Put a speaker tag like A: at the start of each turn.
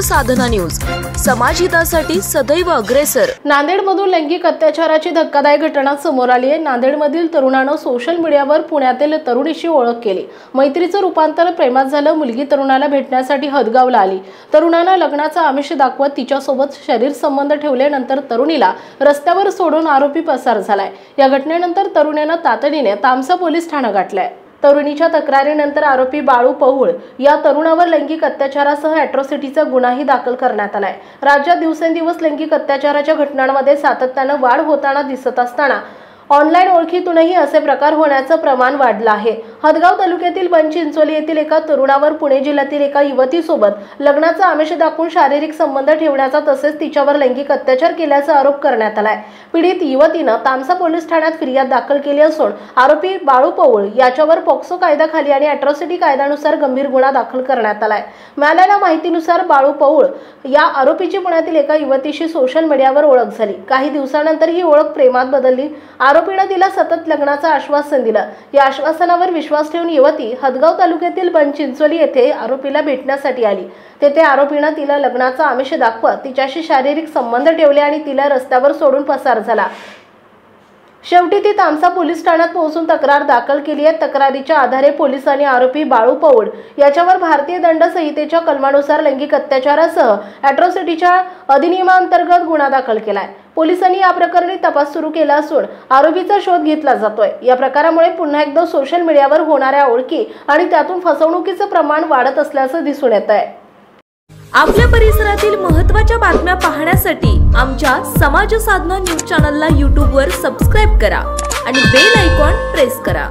A: साधना news, समाजहितासाठी सदैव अग्रेसर।
B: नांदेडमधून लैंगिक अत्याचाराची धक्कादायक घटना समोर आली आहे। नांदेडमधील तरुणानं सोशल मीडियावर पुण्यातील तरुणीशी ओळख केली। मैत्रीचं रूपांतर प्रेमात झालं। मुलगी तरुणाला भेटण्यासाठी हदगावला आली। तरुणानं लग्नाचा आमिष दाखवत तिच्यासोबत शरीर संबंध ठेवले। नंतर तरुणीला रस्त्यावर सोडून आरोपी पसार झालाय। या घटनेनंतर तरुणीनं तातडीने तामसा पोलीस ठाणं गाठलंय। तरुणीच्या तक्रारीनंतर आरोपी बाळू पौळ या तरुणावर लैंगिक अत्याचारासह अॅट्रॉसिटीचा गुन्हाही दाखल करण्यात आलाय। राज्यात दिवसेंदिवस लैंगिक अत्याचाराच्या घटनांमध्ये सातत्यानं वाढ होताना दिसत असताना ऑनलाईन ओळखीतूनही असे प्रकार होण्याचं प्रमाण वाढलं आहे। हदगाव तालुक्यातील बनचिंचोली येथील एका तरुणावर पुणे जिल्ह्यातील एका युवतीसोबत लग्नाचा आमिष दाखवून शारीरिक संबंध ठेवण्याचा तसेच तिच्यावर लैंगिक अत्याचार केल्याचा आरोप करण्यात आलाय। पीडित युवतीनं तामसा पोलीस ठाण्यात फिर्याद दाखल केली असून आरोपी बाळू पौळ याच्यावर पॉक्सो कायद्याखाली आणि अॅट्रॉसिटी कायद्यानुसार गंभीर गुन्हा दाखल करण्यात आलाय। मिळालेल्या माहितीनुसार बाळू पौळ या आरोपीची पुण्यातील एका युवतीशी सोशल मीडियावर ओळख झाली। काही दिवसानंतर ही ओळख प्रेमात बदलली। आरोपीने तिला सतत लग्नाचं आश्वासन दिलं। या आश्वासनावर विश्वास ठेवून युवती हदगाव तालुक्यातील बनचिंचोली येथे आरोपीला भेटण्यासाठी आली। तेथे आरोपीने तिला लग्नाचा आमिष दाखवत तिच्याशी शारीरिक संबंध ठेवले आणि तिला रस्त्यावर सोडून पसार झाला। शेवटी ती तामसा पोलीस ठाण्यात पोहोचून तक्रार दाखल केली आहे। तक्रारीच्या आधारे पोलिसांनी आरोपी बाळू पौळ याच्यावर भारतीय दंड संहितेच्या कलमानुसार लैंगिक अत्याचारासह अॅट्रॉसिटीच्या अधिनियमांतर्गत गुन्हा दाखल केलाय। पोलिसांनी या प्रकरणी तपास सुरू केला असून आरोपीचा शोध घेतला जातोय। या प्रकारामुळे पुन्हा एकदा सोशल मीडियावर होणाऱ्या ओळखी आणि त्यातून फसवणुकीचं प्रमाण वाढत असल्याचं दिसून येत आहे।
A: आपल्या परिसरातील महत्त्वाच्या बातम्या पाहण्यासाठी आमच्या समाज साधना न्यूज चॅनलला YouTube वर सबस्क्राइब करा आणि बेल आयकॉन प्रेस करा।